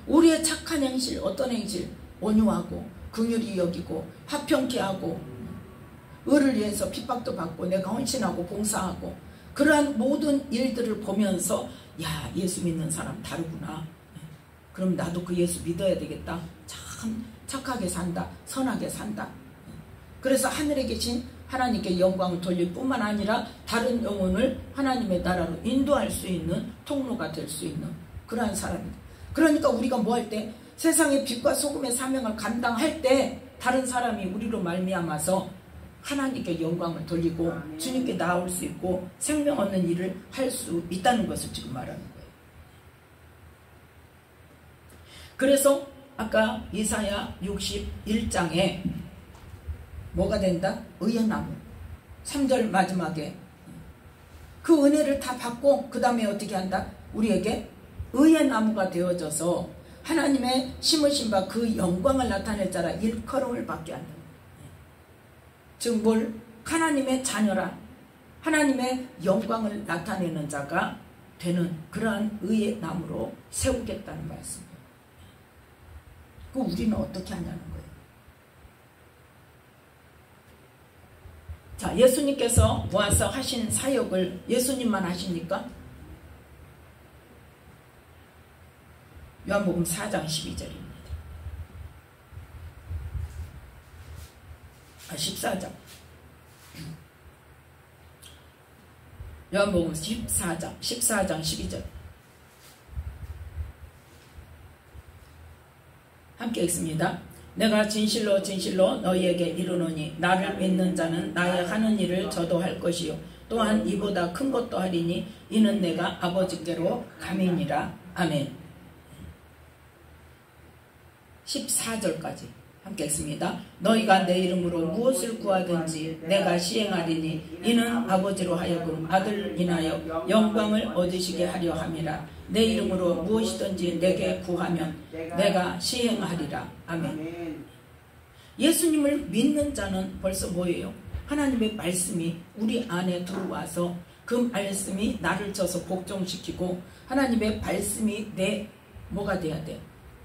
우리의 착한 행실, 어떤 행실? 온유하고 긍휼히 여기고 화평케 하고 의를 위해서 핍박도 받고 내가 헌신하고 봉사하고 그러한 모든 일들을 보면서 야, 예수 믿는 사람 다르구나. 그럼 나도 그 예수 믿어야 되겠다. 참 착하게 산다. 선하게 산다. 그래서 하늘에 계신 하나님께 영광을 돌릴 뿐만 아니라 다른 영혼을 하나님의 나라로 인도할 수 있는 통로가 될 수 있는 그러한 사람입니다. 그러니까 우리가 뭐 할 때 세상의 빛과 소금의 사명을 감당할 때 다른 사람이 우리로 말미암아서 하나님께 영광을 돌리고 주님께 나올 수 있고 생명 얻는 일을 할 수 있다는 것을 지금 말하는 거예요. 그래서 아까 이사야 61장에 뭐가 된다? 의의 나무. 3절 마지막에 그 은혜를 다 받고 그 다음에 어떻게 한다? 우리에게 의의 나무가 되어져서 하나님의 심으신 바 그 영광을 나타낼 자라 일컬음을 받게 한다. 즉 뭘? 하나님의 자녀라 하나님의 영광을 나타내는 자가 되는 그러한 의의 나무로 세우겠다는 말씀이에요. 그 우리는 어떻게 하냐는 거예요. 자, 예수님께서 모아서 하신 사역을 예수님만 하십니까? 요한복음 4장 12절입니다. 14장. 요한복음 14장 12절. 함께 읽습니다. 내가 진실로 진실로 너희에게 이르노니 나를 믿는 자는 나의 하는 일을 저도 할 것이요 또한 이보다 큰 것도 하리니 이는 내가 아버지께로 감이니라. 아멘. 14절까지 함께 읽습니다. 너희가 내 이름으로 무엇을 구하든지 내가 시행하리니 이는 아버지로 하여금 아들을 인하여 영광을 얻으시게 하려 함이라. 내 이름으로 무엇이든지 내게 구하면 내가 시행하리라. 아멘. 예수님을 믿는 자는 벌써 뭐예요? 하나님의 말씀이 우리 안에 들어와서 그 말씀이 나를 쳐서 복종시키고 하나님의 말씀이 내 뭐가 돼야 돼?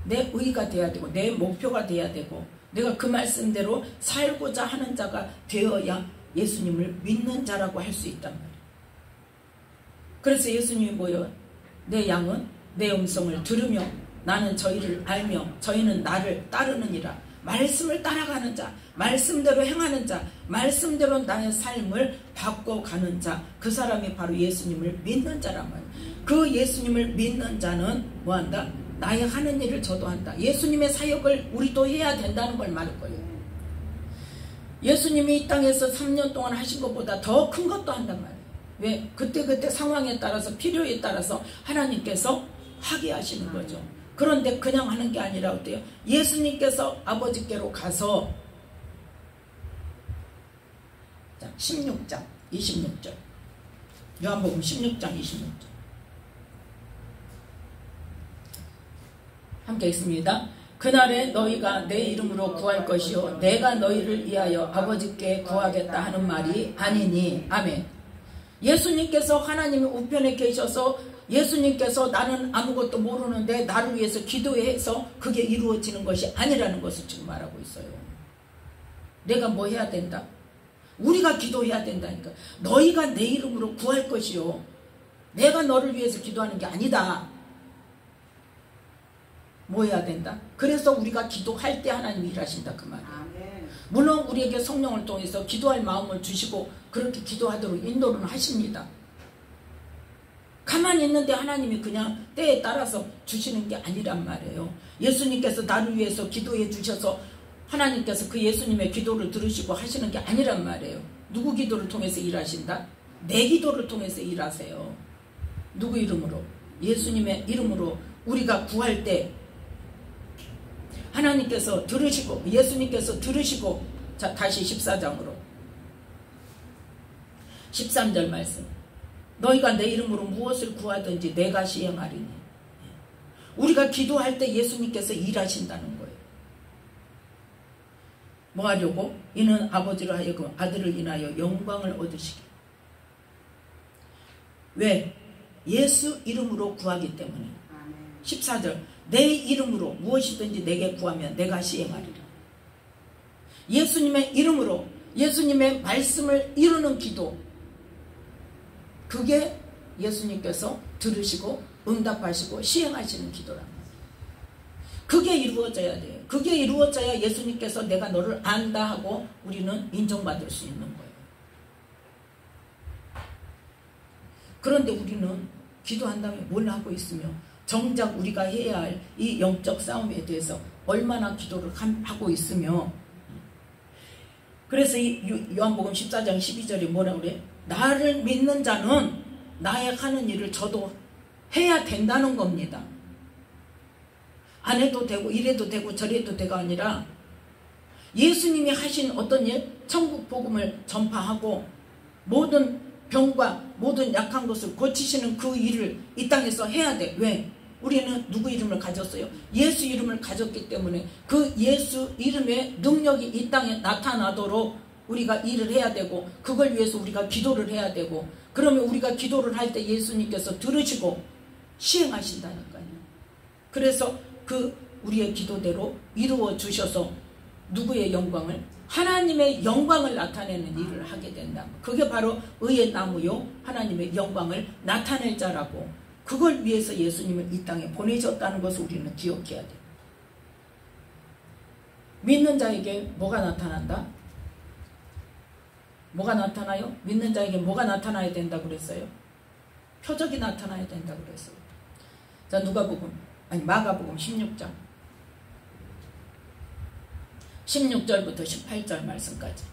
내 의가 돼야 되고 내 목표가 돼야 되고 내가 그 말씀대로 살고자 하는 자가 되어야 예수님을 믿는 자라고 할 수 있단 말이에요. 그래서 예수님이 뭐예요? 내 양은 내 음성을 들으며 나는 저희를 알며 저희는 나를 따르느니라. 말씀을 따라가는 자, 말씀대로 행하는 자, 말씀대로 나의 삶을 바꿔가는 자, 그 사람이 바로 예수님을 믿는 자란 말이에요. 그 예수님을 믿는 자는 뭐한다? 나의 하는 일을 저도 한다. 예수님의 사역을 우리도 해야 된다는 걸 말할 거예요. 예수님이 이 땅에서 3년 동안 하신 것보다 더 큰 것도 한단 말이에요. 왜? 그때그때 상황에 따라서 필요에 따라서 하나님께서 하게 하시는 거죠. 그런데 그냥 하는 게 아니라 어때요? 예수님께서 아버지께로 가서 16장 26절 요한복음 16장 26절 함께 있습니다. 그날에 너희가 내 이름으로 구할 것이요 내가 너희를 위하여 아버지께 구하겠다 하는 말이 아니니. 아멘. 예수님께서 하나님의 우편에 계셔서 예수님께서 나는 아무것도 모르는데 나를 위해서 기도해서 그게 이루어지는 것이 아니라는 것을 지금 말하고 있어요. 내가 뭐 해야 된다? 우리가 기도해야 된다니까. 너희가 내 이름으로 구할 것이요 내가 너를 위해서 기도하는 게 아니다. 뭐 해야 된다? 그래서 우리가 기도할 때 하나님이 일하신다 그 말이에요. 물론 우리에게 성령을 통해서 기도할 마음을 주시고 그렇게 기도하도록 인도를 하십니다. 가만히 있는데 하나님이 그냥 때에 따라서 주시는 게 아니란 말이에요. 예수님께서 나를 위해서 기도해 주셔서 하나님께서 그 예수님의 기도를 들으시고 하시는 게 아니란 말이에요. 누구 기도를 통해서 일하신다? 내 기도를 통해서 일하세요. 누구 이름으로? 예수님의 이름으로 우리가 구할 때 하나님께서 들으시고 예수님께서 들으시고. 자, 다시 14장으로 13절 말씀. 너희가 내 이름으로 무엇을 구하든지 내가 시행하리니. 우리가 기도할 때 예수님께서 일하신다는 거예요. 뭐 하려고? 이는 아버지로 하여금 아들을 인하여 영광을 얻으시기. 왜? 예수 이름으로 구하기 때문에. 14절 내 이름으로 무엇이든지 내게 구하면 내가 시행하리라. 예수님의 이름으로 예수님의 말씀을 이루는 기도, 그게 예수님께서 들으시고 응답하시고 시행하시는 기도란 말이에요. 그게 이루어져야 돼요. 그게 이루어져야 예수님께서 내가 너를 안다 하고 우리는 인정받을 수 있는 거예요. 그런데 우리는 기도한 다음에 뭘 하고 있으며 정작 우리가 해야 할 이 영적 싸움에 대해서 얼마나 기도를 하고 있으며. 그래서 이 요한복음 14장 12절에 뭐라고 그래? 나를 믿는 자는 나의 하는 일을 저도 해야 된다는 겁니다. 안 해도 되고 이래도 되고 저래도 되가 아니라 예수님이 하신 어떤 일, 천국 복음을 전파하고 모든 병과 모든 약한 것을 고치시는 그 일을 이 땅에서 해야 돼. 왜? 우리는 누구 이름을 가졌어요? 예수 이름을 가졌기 때문에 그 예수 이름의 능력이 이 땅에 나타나도록 우리가 일을 해야 되고 그걸 위해서 우리가 기도를 해야 되고, 그러면 우리가 기도를 할 때 예수님께서 들으시고 시행하신다니까요. 그래서 그 우리의 기도대로 이루어 주셔서 누구의 영광을? 하나님의 영광을 나타내는 일을 하게 된다. 그게 바로 의의 나무요 하나님의 영광을 나타낼 자라고, 그걸 위해서 예수님을 이 땅에 보내셨다는 것을 우리는 기억해야 돼. 믿는 자에게 뭐가 나타난다? 뭐가 나타나요? 믿는 자에게 뭐가 나타나야 된다고 그랬어요? 표적이 나타나야 된다고 그랬어요. 자, 마가복음 16장 16절부터 18절 말씀까지.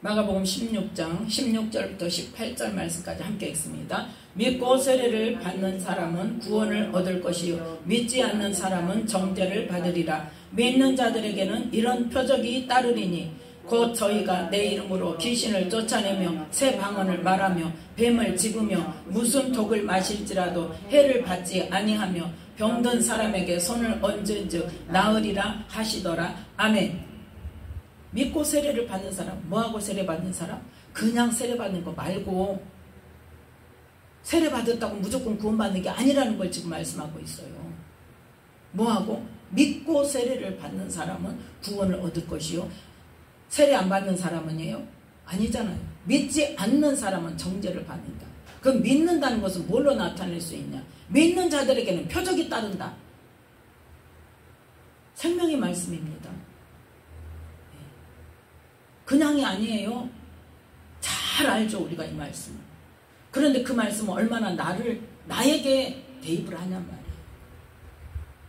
마가복음 16장 16절부터 18절 말씀까지 함께 읽습니다. 믿고 세례를 받는 사람은 구원을 얻을 것이요 믿지 않는 사람은 정죄를 받으리라. 믿는 자들에게는 이런 표적이 따르리니 곧 저희가 내 이름으로 귀신을 쫓아내며 새 방언을 말하며 뱀을 집으며 무슨 독을 마실지라도 해를 받지 아니하며 병든 사람에게 손을 얹은즉 나으리라 하시더라. 아멘. 믿고 세례를 받는 사람, 뭐하고 세례 받는 사람? 그냥 세례 받는 거 말고 세례 받았다고 무조건 구원받는 게 아니라는 걸 지금 말씀하고 있어요. 뭐하고? 믿고 세례를 받는 사람은 구원을 얻을 것이요 세례 안 받는 사람은요? 아니잖아요. 믿지 않는 사람은 정죄를 받는다. 그럼 믿는다는 것은 뭘로 나타낼 수 있냐? 믿는 자들에게는 표적이 따른다. 생명의 말씀입니다. 그냥이 아니에요. 잘 알죠, 우리가 이 말씀을. 그런데 그 말씀은 얼마나 나에게 대입을 하냔 말이에요.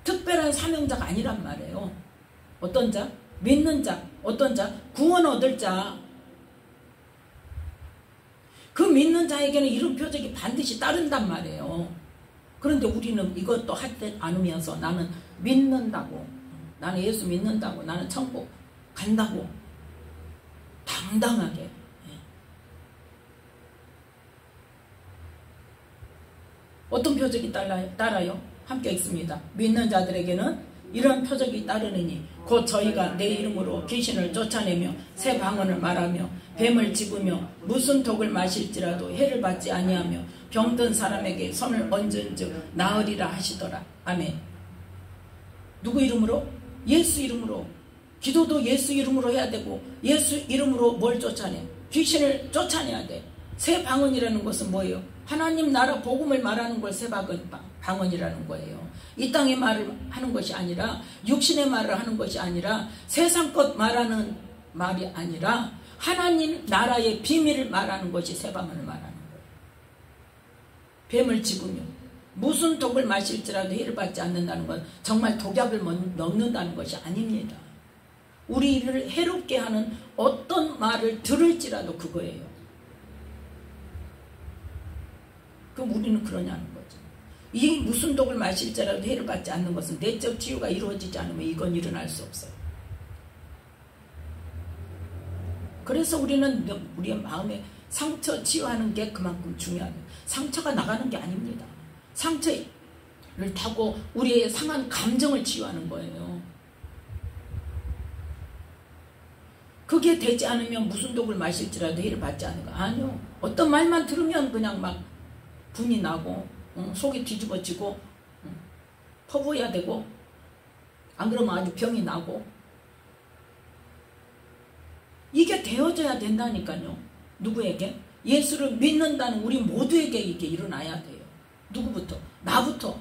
특별한 사명자가 아니란 말이에요. 어떤 자? 믿는 자. 어떤 자? 구원 얻을 자. 그 믿는 자에게는 이런 표적이 반드시 따른단 말이에요. 그런데 우리는 이것도 할 때 않으면서 나는 믿는다고, 나는 예수 믿는다고, 나는 천국 간다고 당당하게. 어떤 표적이 따라요? 함께 읽습니다. 믿는 자들에게는 이런 표적이 따르느니 곧 저희가 내 이름으로 귀신을 쫓아내며 새 방언을 말하며 뱀을 집으며 무슨 독을 마실지라도 해를 받지 아니하며 병든 사람에게 손을 얹은즉 나으리라 하시더라. 아멘. 누구 이름으로? 예수 이름으로. 기도도 예수 이름으로 해야 되고 예수 이름으로 뭘 쫓아내? 귀신을 쫓아내야 돼. 새 방언이라는 것은 뭐예요? 하나님 나라 복음을 말하는 걸 새 방언이라는 거예요. 이 땅의 말을 하는 것이 아니라, 육신의 말을 하는 것이 아니라, 세상 것 말하는 말이 아니라 하나님 나라의 비밀을 말하는 것이 새 방언을 말하는 거예요. 뱀을 집으며 무슨 독을 마실지라도 해를 받지 않는다는 건 정말 독약을 먹는다는 것이 아닙니다. 우리를 해롭게 하는 어떤 말을 들을지라도 그거예요. 그럼 우리는 그러냐는 거죠. 이 무슨 독을 마실지라도 해를 받지 않는 것은 내적 치유가 이루어지지 않으면 이건 일어날 수 없어요. 그래서 우리는 우리의 마음에 상처 치유하는 게 그만큼 중요합니다. 상처가 나가는 게 아닙니다. 상처를 타고 우리의 상한 감정을 치유하는 거예요. 그게 되지 않으면 무슨 독을 마실지라도 해를 받지 않는 거 아니요. 어떤 말만 들으면 그냥 막 분이 나고 속이 뒤집어지고 퍼부어야 되고, 안 그러면 아주 병이 나고, 이게 되어져야 된다니까요. 누구에게? 예수를 믿는다는 우리 모두에게 이게 일어나야 돼요. 누구부터? 나부터.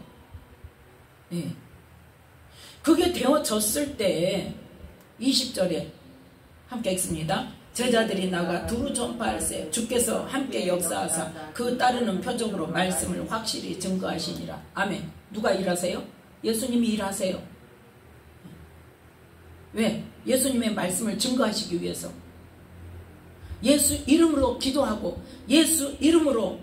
예. 그게 되어졌을 때 20절에 함께 읽습니다. 제자들이 나가 두루 전파할세 주께서 함께 역사하사 그 따르는 표적으로 말씀을 확실히 증거하시니라. 아멘. 누가 일하세요? 예수님이 일하세요. 왜? 예수님의 말씀을 증거하시기 위해서. 예수 이름으로 기도하고 예수 이름으로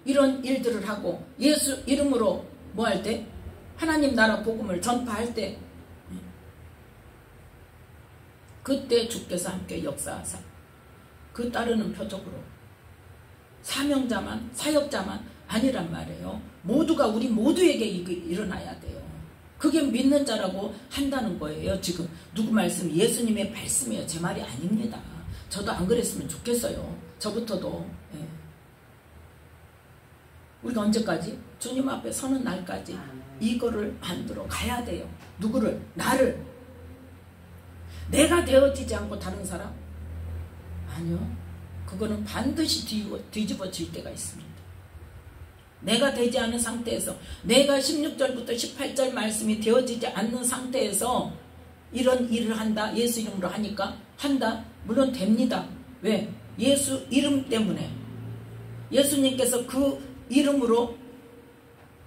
이런 일들을 하고 예수 이름으로 뭐 할 때? 하나님 나라 복음을 전파할 때, 그때 주께서 함께 역사하사 그 따르는 표적으로 사명자만 사역자만 아니란 말이에요. 모두가 우리 모두에게 일어나야 돼요. 그게 믿는 자라고 한다는 거예요. 지금 누구 말씀? 예수님의 말씀이에요. 제 말이 아닙니다. 저도 안 그랬으면 좋겠어요. 저부터도. 예. 우리가 언제까지? 주님 앞에 서는 날까지 이거를 만들어 가야 돼요. 누구를? 나를. 내가 되어지지 않고 다른 사람? 아니요. 그거는 반드시 뒤집어질 때가 있습니다. 내가 되지 않은 상태에서, 내가 16절부터 18절 말씀이 되어지지 않는 상태에서 이런 일을 한다. 예수 이름으로 하니까 한다. 물론 됩니다. 왜? 예수 이름 때문에. 예수님께서 그 이름으로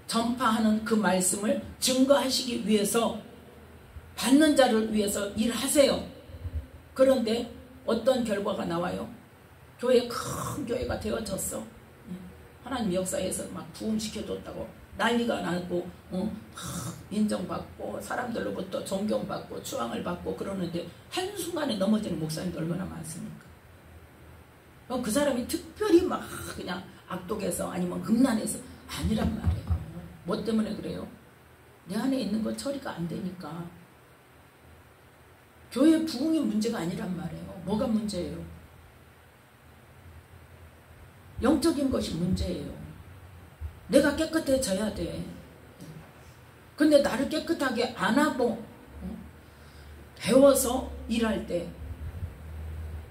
전파하는 그 말씀을 증거하시기 위해서, 받는 자를 위해서 일하세요. 그런데 어떤 결과가 나와요? 교회 큰 교회가 되어졌어. 하나님 역사에서 막 부흥시켜줬다고 난리가 나고 인정받고 사람들로부터 존경받고 추앙을 받고 그러는데 한순간에 넘어지는 목사님들 얼마나 많습니까? 그 사람이 특별히 막 그냥 악독해서 아니면 음란해서 아니란 말이에요. 뭐 때문에 그래요? 내 안에 있는 거 처리가 안 되니까. 교회 부흥이 문제가 아니란 말이에요. 뭐가 문제예요? 영적인 것이 문제예요. 내가 깨끗해져야 돼. 근데 나를 깨끗하게 안 하고 배워서 일할 때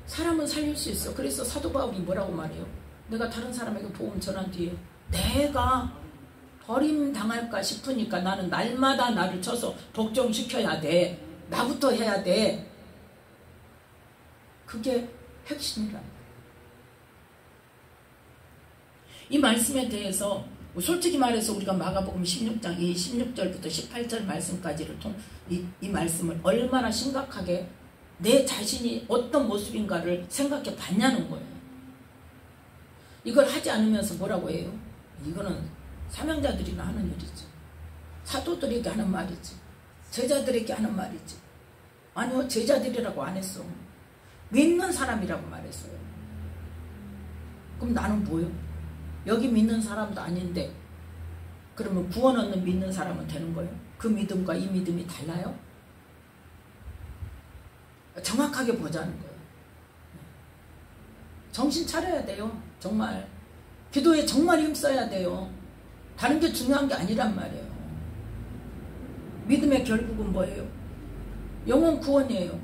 사람은 살릴 수 있어. 그래서 사도 바울이 뭐라고 말해요? 내가 다른 사람에게 복음 전한 뒤에 내가 버림당할까 싶으니까 나는 날마다 나를 쳐서 복종시켜야 돼. 나부터 해야 돼. 그게 핵심이란 말이에요. 이 말씀에 대해서 솔직히 말해서 우리가 마가복음 16장 이 16절부터 18절 말씀까지를 이 말씀을 얼마나 심각하게 내 자신이 어떤 모습인가를 생각해 봤냐는 거예요. 이걸 하지 않으면서 뭐라고 해요? 이거는 사명자들이나 하는 일이지. 사도들에게 하는 말이지. 제자들에게 하는 말이지. 아니요, 제자들이라고 안 했어. 믿는 사람이라고 말했어요. 그럼 나는 뭐요? 여기 믿는 사람도 아닌데 그러면 구원 얻는 믿는 사람은 되는 거예요? 그 믿음과 이 믿음이 달라요? 정확하게 보자는 거예요. 정신 차려야 돼요. 정말 기도에 정말 힘써야 돼요. 다른 게 중요한 게 아니란 말이에요. 믿음의 결국은 뭐예요? 영혼 구원이에요.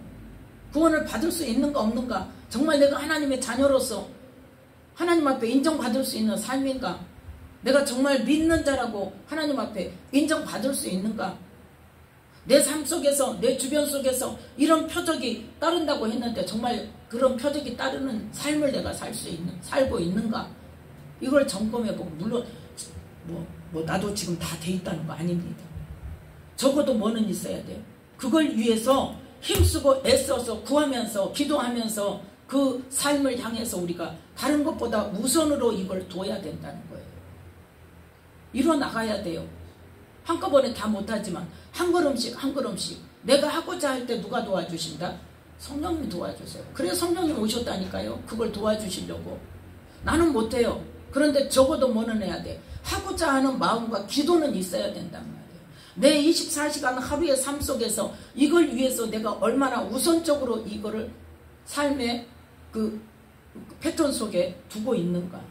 구원을 받을 수 있는가 없는가, 정말 내가 하나님의 자녀로서 하나님 앞에 인정받을 수 있는 삶인가, 내가 정말 믿는 자라고 하나님 앞에 인정받을 수 있는가, 내 삶 속에서 내 주변 속에서 이런 표적이 따른다고 했는데 정말 그런 표적이 따르는 삶을 내가 살고 있는가, 이걸 점검해보고, 물론 나도 지금 다 돼 있다는 거 아닙니다. 적어도 뭐는 있어야 돼요. 그걸 위해서 힘쓰고 애써서 구하면서 기도하면서 그 삶을 향해서 우리가 다른 것보다 우선으로 이걸 둬야 된다는 거예요. 이뤄나가야 돼요. 한꺼번에 다 못하지만 한 걸음씩 한 걸음씩. 내가 하고자 할 때 누가 도와주신다? 성령님이 도와주세요. 그래서 성령님 오셨다니까요. 그걸 도와주시려고. 나는 못해요. 그런데 적어도 뭐는 해야 돼? 하고자 하는 마음과 기도는 있어야 된단 말이에요. 내 24시간 하루의 삶 속에서 이걸 위해서 내가 얼마나 우선적으로 이거를 삶의 그 패턴 속에 두고 있는가.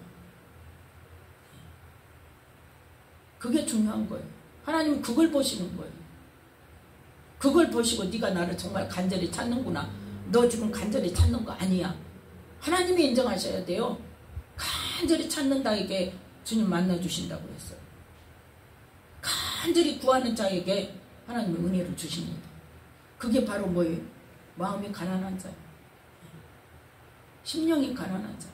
그게 중요한 거예요. 하나님은 그걸 보시는 거예요. 그걸 보시고 네가 나를 정말 간절히 찾는구나. 너 지금 간절히 찾는 거 아니야. 하나님이 인정하셔야 돼요. 간절히 찾는 자에게 주님 만나주신다고 했어요. 간절히 구하는 자에게 하나님은 은혜를 주십니다. 그게 바로 뭐예요? 마음이 가난한 자예요. 심령이 가난한 자.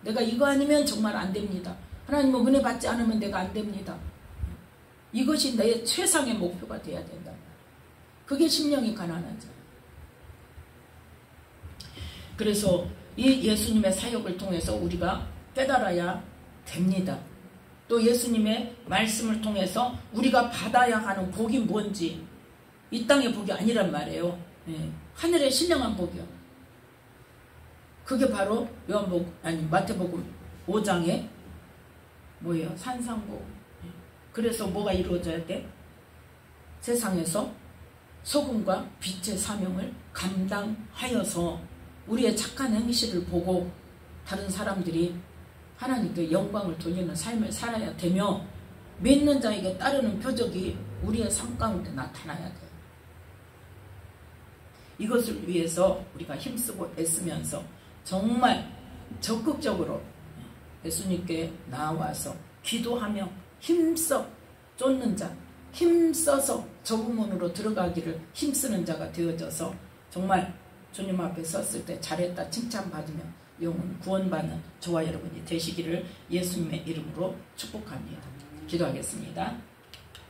내가 이거 아니면 정말 안 됩니다. 하나님은 은혜 받지 않으면 내가 안 됩니다. 이것이 내 최상의 목표가 돼야 된다. 그게 심령이 가난한 자. 그래서 이 예수님의 사역을 통해서 우리가 깨달아야 됩니다. 또 예수님의 말씀을 통해서 우리가 받아야 하는 복이 뭔지, 이 땅의 복이 아니란 말이에요. 하늘의 신령한 복이요. 그게 바로 마태복음 5장에 뭐예요? 산상복. 그래서 뭐가 이루어져야 돼? 세상에서 소금과 빛의 사명을 감당하여서 우리의 착한 행실을 보고 다른 사람들이 하나님께 영광을 돌리는 삶을 살아야 되며, 믿는 자에게 따르는 표적이 우리의 삶 가운데 나타나야 돼요. 이것을 위해서 우리가 힘쓰고 애쓰면서 정말 적극적으로 예수님께 나와서 기도하며 힘써 쫓는 자, 힘써서 적응문으로 들어가기를 힘쓰는 자가 되어져서 정말 주님 앞에 섰을 때 잘했다 칭찬받으며 영혼 구원받는 저와 여러분이 되시기를 예수님의 이름으로 축복합니다. 기도하겠습니다.